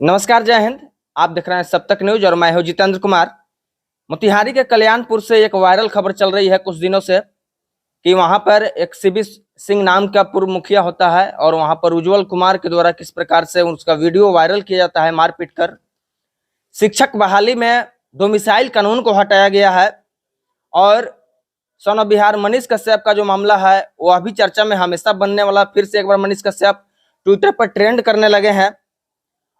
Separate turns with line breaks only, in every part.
नमस्कार, जय हिंद। आप देख रहे हैं सब तक न्यूज और मैं हूं जितेंद्र कुमार। मोतिहारी के कल्याणपुर से एक वायरल खबर चल रही है कुछ दिनों से कि वहां पर एक सीबी सिंह नाम का पूर्व मुखिया होता है और वहां पर उज्जवल कुमार के द्वारा किस प्रकार से उसका वीडियो वायरल किया जाता है मारपीट कर। शिक्षक बहाली में डोमिसाइल कानून को हटाया गया है और सन ऑफ बिहार मनीष कश्यप का जो मामला है वह भी चर्चा में हमेशा बनने वाला। फिर से एक बार मनीष कश्यप ट्विटर पर ट्रेंड करने लगे हैं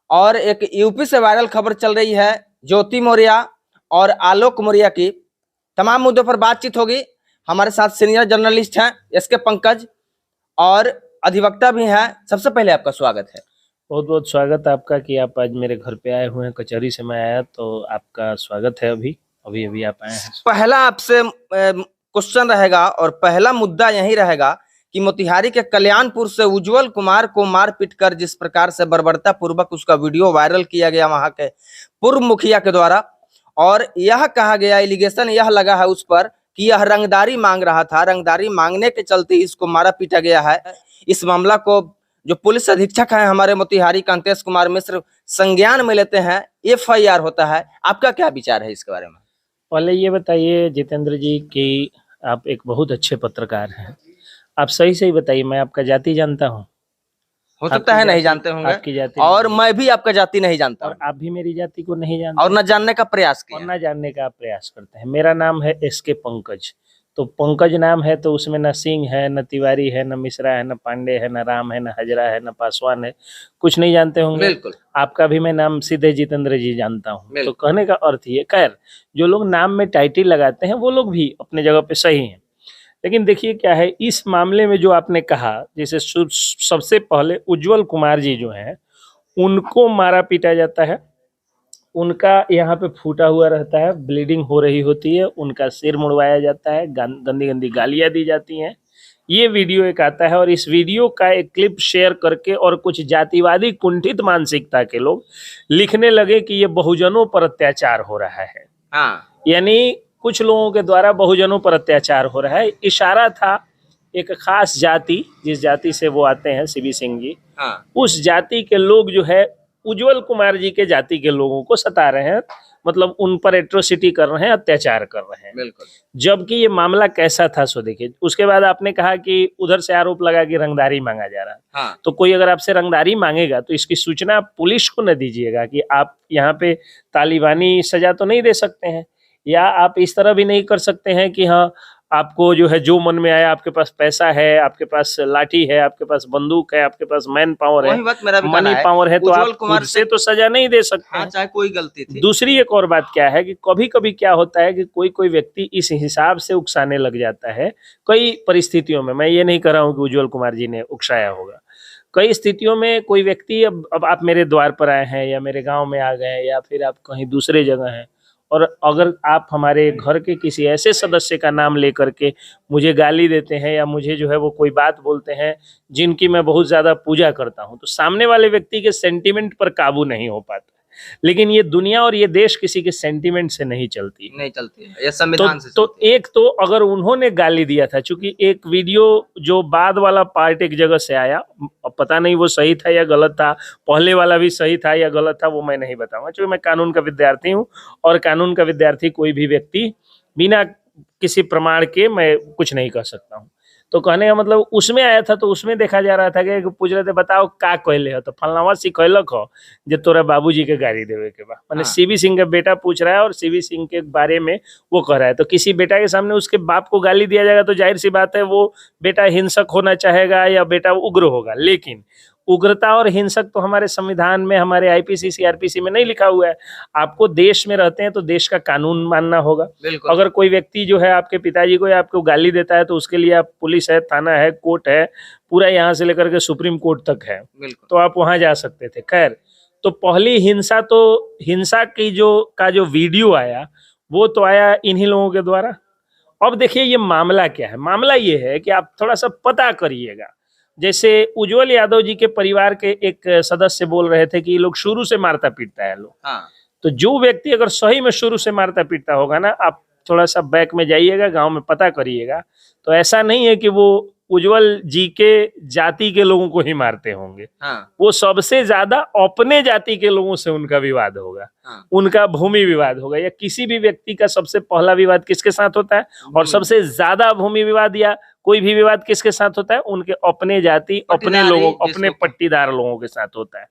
और एक यूपी से वायरल खबर चल रही है ज्योति मौर्य और आलोक मौर्य की। तमाम मुद्दों पर बातचीत होगी। हमारे साथ सीनियर जर्नलिस्ट हैं एसके पंकज और अधिवक्ता भी हैं। सबसे पहले आपका स्वागत है।
बहुत बहुत स्वागत आपका कि आप आज मेरे घर पे आए हुए हैं। कचहरी से मैं आया तो आपका स्वागत है। अभी अभी अभी आप आए हैं।
पहला आपसे क्वेश्चन रहेगा और पहला मुद्दा यही रहेगा कि मोतिहारी के कल्याणपुर से उज्जवल कुमार को मारपीट कर जिस प्रकार से बर्बरता पूर्वक उसका वीडियो वायरल किया गया वहां के पूर्व मुखिया के द्वारा, और यह कहा गया, एलिगेशन यह लगा है उस पर कि यह रंगदारी मांग रहा था, रंगदारी मांगने के चलते इसको मारा पीटा गया है। इस मामला को जो पुलिस अधीक्षक हैं हमारे मोतिहारी कांतेश कुमार मिश्र संज्ञान में लेते हैं, FIR होता है। आपका क्या विचार है इसके बारे में?
पहले ये बताइए जितेंद्र जी कि आप एक बहुत अच्छे पत्रकार हैं। आप सही सही बताइए, मैं आपका जाति जानता हूँ।
हो सकता है नहीं जानते होंगे,
आपकी जाति
और मैं भी आपका जाति नहीं जानता
और आप भी मेरी जाति को नहीं जानते
और न जानने का प्रयास किया
और न जानने का प्रयास करते हैं। मेरा नाम है SK पंकज। तो पंकज नाम है तो उसमें न सिंह है, न तिवारी है, न मिश्रा है, न पांडे है, न राम है, न हजरा है, न पासवान है। कुछ नहीं जानते होंगे।
बिल्कुल।
आपका भी मैं नाम सीधे जितेंद्र जी जानता हूँ। तो कहने का अर्थ ये, खैर जो लोग नाम में टाइटल लगाते हैं वो लोग भी अपने जगह पे सही हैं। लेकिन देखिए क्या है इस मामले में जो आपने कहा, जैसे सबसे पहले उज्जवल कुमार जी जो हैं उनको मारा पीटा जाता है। उनका यहाँ पे फूटा हुआ रहता है, ब्लीडिंग हो रही होती है, उनका सिर मुड़वाया जाता है, गंदी गंदी गालियां दी जाती हैं। ये वीडियो एक आता है और इस वीडियो का एक क्लिप शेयर करके और कुछ जातिवादी कुंठित मानसिकता के लोग लिखने लगे कि ये बहुजनों पर अत्याचार हो रहा है।
हाँ।
यानी कुछ लोगों के द्वारा बहुजनों पर अत्याचार हो रहा है। इशारा था एक खास जाति, जिस जाति से वो आते हैं सीबी सिंह जी,
हाँ।
उस जाति के लोग जो है उज्जवल कुमार जी के जाति के लोगों को सता रहे हैं, मतलब उन पर एट्रोसिटी कर रहे हैं, अत्याचार कर रहे हैं।
बिल्कुल।
जबकि ये मामला कैसा था सो देखिए। उसके बाद आपने कहा कि उधर से आरोप लगा कि रंगदारी मांगा जा रहा है।
हाँ।
तो कोई अगर आपसे रंगदारी मांगेगा तो इसकी सूचना पुलिस को न दीजिएगा कि आप यहाँ पे तालिबानी सजा तो नहीं दे सकते हैं, या आप इस तरह भी नहीं कर सकते हैं कि हाँ आपको जो है जो मन में आया, आपके पास पैसा है, आपके पास लाठी है, आपके पास बंदूक है, आपके पास मैन पावर है, मनी पावर है, तो आप खुद से तो सजा नहीं दे सकते।
हाँ, चाहे कोई गलती थी।
दूसरी एक और बात क्या है कि कभी कभी क्या होता है कि कोई कोई व्यक्ति इस हिसाब से उकसाने लग जाता है कई परिस्थितियों में। मैं ये नहीं कर रहा हूँ कि उज्जवल कुमार जी ने उकसाया होगा। कई स्थितियों में कोई व्यक्ति, अब आप मेरे द्वार पर आए हैं या मेरे गांव में आ गए या फिर आप कहीं दूसरे जगह हैं, और अगर आप हमारे घर के किसी ऐसे सदस्य का नाम लेकर के मुझे गाली देते हैं या मुझे जो है वो कोई बात बोलते हैं जिनकी मैं बहुत ज़्यादा पूजा करता हूं, तो सामने वाले व्यक्ति के सेंटिमेंट पर काबू नहीं हो पाता। लेकिन ये दुनिया और ये देश किसी के सेंटिमेंट से नहीं चलती
है, ये संविधान से
तो एक तो अगर उन्होंने गाली दिया था, चूंकि एक वीडियो जो बाद वाला पार्ट एक जगह से आया, पता नहीं वो सही था या गलत था, पहले वाला भी सही था या गलत था वो मैं नहीं बताऊंगा, क्योंकि मैं कानून का विद्यार्थी हूँ और कानून का विद्यार्थी कोई भी व्यक्ति बिना किसी प्रमाण के मैं कुछ नहीं कर सकता हूँ। तो कहने का मतलब उसमें आया था, तो उसमें देखा जा रहा था कि पूछ रहे थे बताओ का कहले हो, तो फलनावा सिखैलक हो जे तोरा बाबूजी के गाड़ी देवे के बा। मैंने सीबी सिंह का बेटा पूछ रहा है और सीबी सिंह के बारे में वो कह रहा है। तो किसी बेटा के सामने उसके बाप को गाली दिया जाएगा तो जाहिर सी बात है वो बेटा हिंसक होना चाहेगा या बेटा उग्र होगा। लेकिन उग्रता और हिंसक तो हमारे संविधान में, हमारे IPC CRPC में नहीं लिखा हुआ है। आपको देश में रहते हैं तो देश का कानून मानना होगा। अगर कोई व्यक्ति जो है आपके पिताजी को या आपको गाली देता है तो उसके लिए आप पुलिस है, थाना है, कोर्ट है, पूरा यहाँ से लेकर के सुप्रीम कोर्ट तक है, तो आप वहां जा सकते थे। खैर, तो पहली हिंसा की जो वीडियो आया वो तो आया इन्हीं लोगों के द्वारा। अब देखिए ये मामला क्या है। मामला ये है कि आप थोड़ा सा पता करिएगा। जैसे उज्जवल यादव जी के परिवार के एक सदस्य बोल रहे थे कि ये लोग शुरू से मारता पीटता है लोग। हाँ। तो जो व्यक्ति अगर सही में शुरू से मारता पीटता होगा ना, आप थोड़ा सा बैक में जाइएगा, गांव में पता करिएगा, तो ऐसा नहीं है कि वो उज्जवल जी के जाति के लोगों को ही मारते होंगे।
हाँ,
वो सबसे ज्यादा अपने जाति के लोगों से उनका विवाद होगा।
हाँ,
उनका भूमि विवाद होगा, या किसी भी व्यक्ति का सबसे पहला विवाद किसके साथ होता है, और
भूमि।
सबसे ज्यादा भूमि विवाद या कोई भी विवाद किसके साथ होता है, उनके अपने जाति, अपने
पट्टीदारी
लोगों,
जिसको
अपने पट्टीदार लोगों के साथ होता है।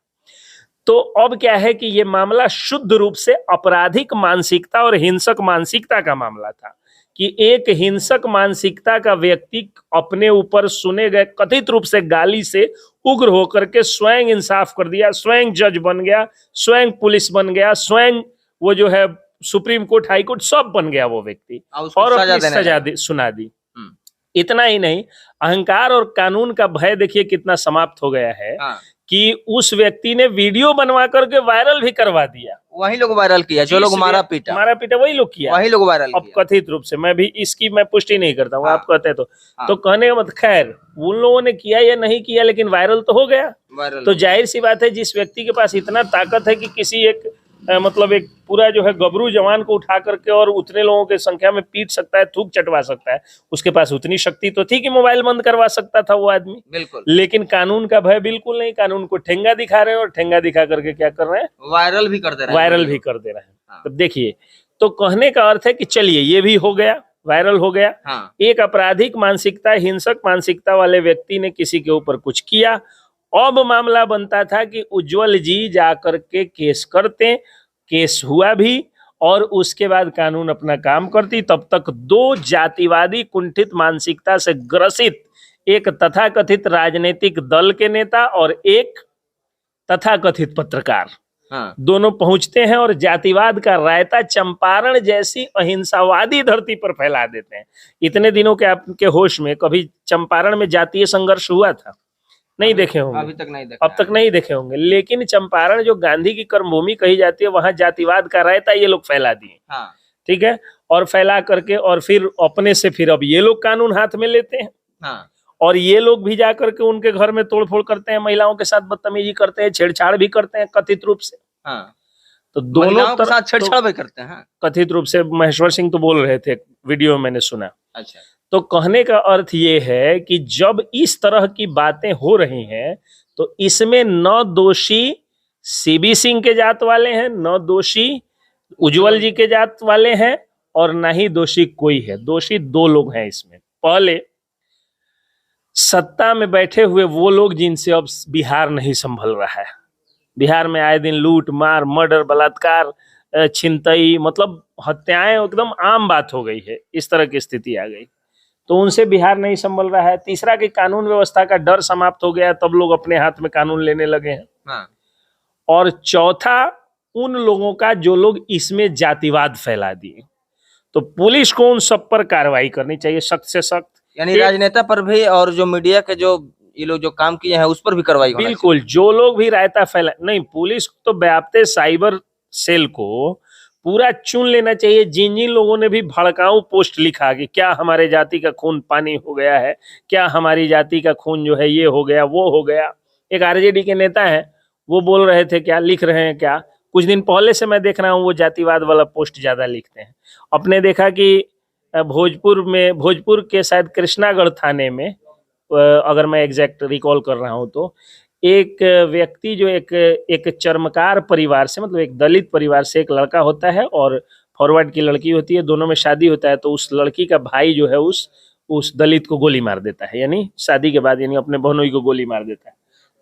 तो अब क्या है कि ये मामला शुद्ध रूप से आपराधिक मानसिकता और हिंसक मानसिकता का मामला था, कि एक हिंसक मानसिकता का व्यक्ति अपने ऊपर सुने गए कथित रूप से गाली से उग्र होकर के स्वयं इंसाफ कर दिया, स्वयं जज बन गया, स्वयं पुलिस बन गया, स्वयं वो जो है सुप्रीम कोर्ट, हाई कोर्ट सब बन गया वो व्यक्ति,
उसको
और
सजा
अपनी
देने
सजा
लगा।
सुना दी।
हम्म।
इतना ही नहीं, अहंकार और कानून का भय देखिए कितना समाप्त हो गया है,
हाँ,
कि उस व्यक्ति ने वीडियो बनवा करके वायरल भी करवा दिया।
वही लोग वायरल किया, जो लोग मारा पीटा
वही लोग किया,
वही लोग वायरल
अब
किया।
कथित रूप से। मैं भी इसकी मैं पुष्टि नहीं करता हूँ,
हाँ,
आप कहते हैं
हाँ,
तो कहने का मतलब, खैर उन लोगों ने किया या नहीं किया, लेकिन वायरल तो हो गया।
वायरल
तो जाहिर सी बात है, जिस व्यक्ति के पास इतना ताकत है कि किसी एक मतलब एक पूरा जो है गबरू जवान को उठा करके और उतने लोगों के संख्या में पीट सकता है, थूक चटवा सकता है, उसके पास उतनी शक्ति तो थी कि मोबाइल बंद करवा सकता था वो आदमी।
बिल्कुल।
लेकिन कानून का भय बिल्कुल नहीं, कानून को ठेंगा दिखा रहे हैं, और ठेंगा दिखा करके क्या कर रहे हैं,
वायरल भी कर दे रहे हैं।
वायरल भी कर दे रहे हैं।
हाँ।
तो देखिए, तो कहने का अर्थ है कि चलिए ये भी हो गया, वायरल हो गया।
हाँ,
एक आपराधिक मानसिकता, हिंसक मानसिकता वाले व्यक्ति ने किसी के ऊपर कुछ किया। अब मामला बनता था कि उज्जवल जी जाकर के केस करते, केस हुआ भी, और उसके बाद कानून अपना काम करती। तब तक दो जातिवादी कुंठित मानसिकता से ग्रसित, एक तथाकथित राजनीतिक दल के नेता और एक तथाकथित पत्रकार,
हाँ,
दोनों पहुंचते हैं और जातिवाद का रायता चंपारण जैसी अहिंसावादी धरती पर फैला देते हैं। इतने दिनों के आपके होश में कभी चंपारण में जातीय संघर्ष हुआ था? नहीं देखे होंगे,
अभी तक नहीं देखा।
अब तक नहीं देखे होंगे। लेकिन चंपारण जो गांधी की कर्मभूमि कही जाती है, वहां जातिवाद का रायता ये लोग फैला दिए।
हाँ,
ठीक है, और फैला करके और फिर अपने से फिर अब ये लोग कानून हाथ में लेते हैं,
हाँ,
और ये लोग भी जा करके उनके घर में तोड़फोड़ करते हैं, महिलाओं के साथ बदतमीजी करते हैं, छेड़छाड़ भी करते हैं कथित रूप से।
हाँ,
तो दोनों
महिलाओं के
तरफ
साथ छेड़छाड़ भी करते हैं।
कथित रूप से महेश्वर सिंह तो बोल रहे थे, वीडियो में मैंने सुना।
अच्छा,
तो कहने का अर्थ ये है कि जब इस तरह की बातें हो रही हैं, तो इसमें न दोषी सीबी सिंह के जात वाले हैं, न दोषी उज्जवल जी के जात वाले हैं, और न ही दोषी कोई है। दोषी दो लोग हैं इसमें। पहले सत्ता में बैठे हुए वो लोग जिनसे अब बिहार नहीं संभल रहा है। बिहार में आए दिन लूट मार, मर्डर, बलात्कार, छिनतई, मतलब हत्याएं एकदम आम बात हो गई है। इस तरह की स्थिति आ गई, तो उनसे बिहार नहीं संभल रहा है। तीसरा कि कानून व्यवस्था का डर समाप्त हो गया, तब लोग अपने हाथ में कानून लेने लगे हैं।
हाँ,
और चौथा उन लोगों का जो लोग इसमें जातिवाद फैला दिए। तो पुलिस को उन सब पर कार्रवाई करनी चाहिए, सख्त से सख्त।
यानी राजनेता पर भी और जो मीडिया के जो ये लोग जो काम किए हैं उस पर भी कार्रवाई होना
बिल्कुल, जो लोग भी रायता फैला, नहीं, पुलिस तो व्याप्त साइबर सेल को पूरा चुन लेना चाहिए। जिन जिन लोगों ने भी भड़काऊ पोस्ट लिखा कि क्या हमारे जाति का खून पानी हो गया है, क्या हमारी जाति का खून जो है ये हो गया वो हो गया। एक आरजेडी के नेता है, वो बोल रहे थे, क्या लिख रहे हैं, क्या कुछ दिन पहले से मैं देख रहा हूँ वो जातिवाद वाला पोस्ट ज्यादा लिखते हैं। अपने देखा कि भोजपुर के शायद कृष्णागढ़ थाने में, अगर मैं एग्जैक्ट रिकॉल कर रहा हूँ, तो एक व्यक्ति जो एक चर्मकार परिवार से, मतलब एक दलित परिवार से एक लड़का होता है और फॉरवर्ड की लड़की होती है, दोनों में शादी होता है। तो उस लड़की का भाई जो है उस दलित को गोली मार देता है, यानी शादी के बाद, यानी अपने बहनोई को गोली मार देता है।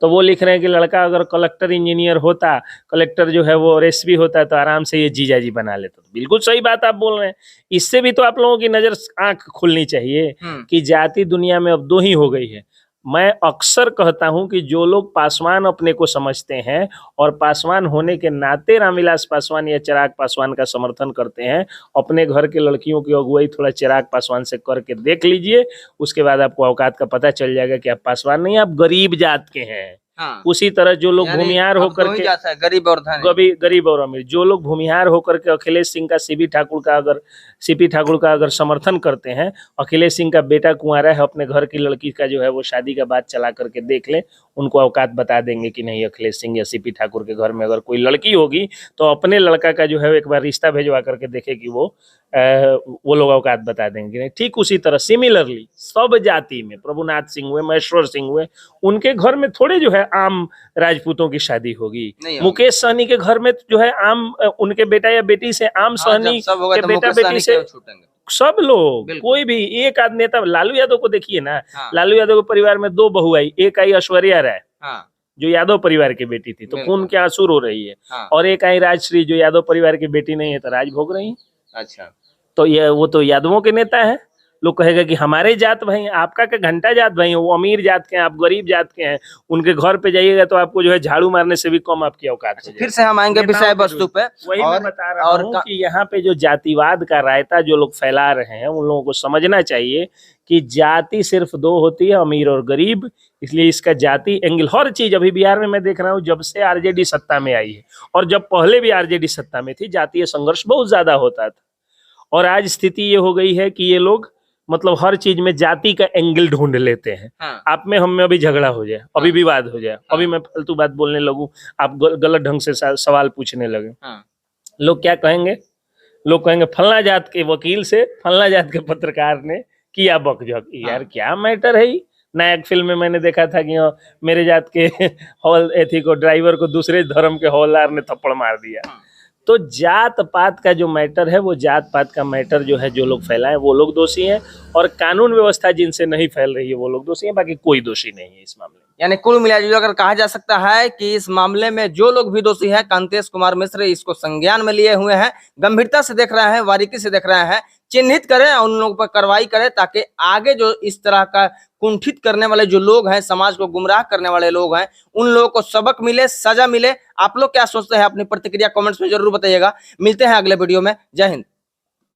तो वो लिख रहे हैं कि लड़का अगर कलेक्टर इंजीनियर होता, कलेक्टर जो है वो एसपी होता है, तो आराम से ये जीजाजी बना लेता। तो बिल्कुल सही बात आप बोल रहे हैं। इससे भी तो आप लोगों की नजर, आंख खुलनी चाहिए कि जाति दुनिया में अब दो ही हो गई है। मैं अक्सर कहता हूं कि जो लोग पासवान अपने को समझते हैं और पासवान होने के नाते रामविलास पासवान या चिराग पासवान का समर्थन करते हैं, अपने घर के लड़कियों की अगुवाई थोड़ा चिराग पासवान से करके देख लीजिए। उसके बाद आपको औकात का पता चल जाएगा कि आप पासवान नहीं, आप गरीब जात के हैं।
हाँ।
उसी तरह जो लोग
यानी
भूमिहार
अब
होकर
दो ही
के
जात है, गरीब और धनी।
गरीब और अमीर, जो लोग भूमिहार होकर के अखिलेश सिंह का सीपी ठाकुर का अगर समर्थन करते हैं, अखिलेश सिंह का बेटा कुंवारा है, अपने घर की लड़की का जो है वो शादी का बात चला करके देख ले, उनको औकात बता देंगे कि नहीं अखिलेश सिंह या सीपी ठाकुर के घर में अगर कोई लड़की होगी तो अपने लड़का का जो है एक बार रिश्ता भेजवा करके देखे कि वो लोग औकात बता देंगे नहीं। ठीक उसी तरह सिमिलरली सब जाति में प्रभुनाथ सिंह हुए, महेश्वर सिंह हुए, उनके घर में थोड़े जो है आम राजपूतों की शादी होगी।
नहीं होगी।
मुकेश सहनी के घर में जो है आम उनके बेटा या बेटी से, आम
हाँ,
सहनी
जब सब होगा
के
तो
बेटा
मुकेश
बेटी
सहनी
से
क्यों छूटेंगे?
सब लोग,
बिल्कुल।
कोई भी एक आध नेता, लालू यादव को देखिए ना,
हाँ।
लालू यादव के परिवार में 2 बहू आई, एक आई ऐश्वर्या राय
हाँ,
जो यादव परिवार की बेटी थी, तो
बिल्कुल।
खून के आंसू रो रही है,
हाँ।
और एक आई राजश्री जो यादव परिवार की बेटी नहीं है तो राज भोग रही है।
अच्छा,
तो ये वो तो यादवों के नेता है। लोग कहेगा कि हमारे जात भाई, आपका क्या घंटा जात भाई, वो अमीर जात के हैं, आप गरीब जात के हैं, उनके घर पे जाइएगा तो आपको जो है झाड़ू मारने से भी कम आपकी औकात हो
फिर से हम आएंगे विषय वस्तु पे।
वही मैं बता रहा
और
हूँ कि यहाँ पे जो जातिवाद का रायता जो लोग फैला रहे हैं, उन लोगों को समझना चाहिए कि जाति सिर्फ 2 होती है, अमीर और गरीब। इसलिए इसका जाति एंगल, हर चीज अभी बिहार में मैं देख रहा हूँ, जब से आरजेडी सत्ता में आई है और जब पहले भी आरजेडी सत्ता में थी, जातीय संघर्ष बहुत ज्यादा होता था, और आज स्थिति ये हो गई है कि ये लोग मतलब हर चीज में जाति का एंगल ढूंढ लेते हैं।
हाँ।
आप में हम में अभी झगड़ा हो जाए, अभी
हाँ।
विवाद हो जाए, अभी मैं फालतू बात बोलने लगूं, आप गलत ढंग से सवाल पूछने लगे,
हाँ।
लोग क्या कहेंगे? लोग कहेंगे फलना जात के वकील से फलना जात के पत्रकार ने किया बकझक। यार
हाँ।
क्या मैटर है? नायक फिल्म में मैंने देखा था कि मेरे जात के हॉल एथी को, ड्राइवर को दूसरे धर्म के हवलदार ने थप्पड़ मार दिया।
हाँ।
तो जात पात का जो मैटर है, वो जात पात का मैटर जो है, जो लोग फैलाएं वो लोग दोषी हैं, और कानून व्यवस्था जिनसे नहीं फैल रही है वो लोग दोषी हैं, बाकी कोई दोषी नहीं है इस मामले में।
यानी कुल मिलाकर कहा जा सकता है कि इस मामले में जो लोग भी दोषी हैं, कांतेश कुमार मिश्र इसको संज्ञान में लिए हुए हैं, गंभीरता से देख रहे हैं, बारीकी से देख रहे हैं, चिन्हित करें और उन लोगों पर कार्रवाई करें, ताकि आगे जो इस तरह का कुंठित करने वाले जो लोग हैं, समाज को गुमराह करने वाले लोग हैं, उन लोगों को सबक मिले, सजा मिले। आप लोग क्या सोचते हैं? अपनी प्रतिक्रिया कमेंट्स में जरूर बताइएगा। मिलते हैं अगले वीडियो में। जय हिंद।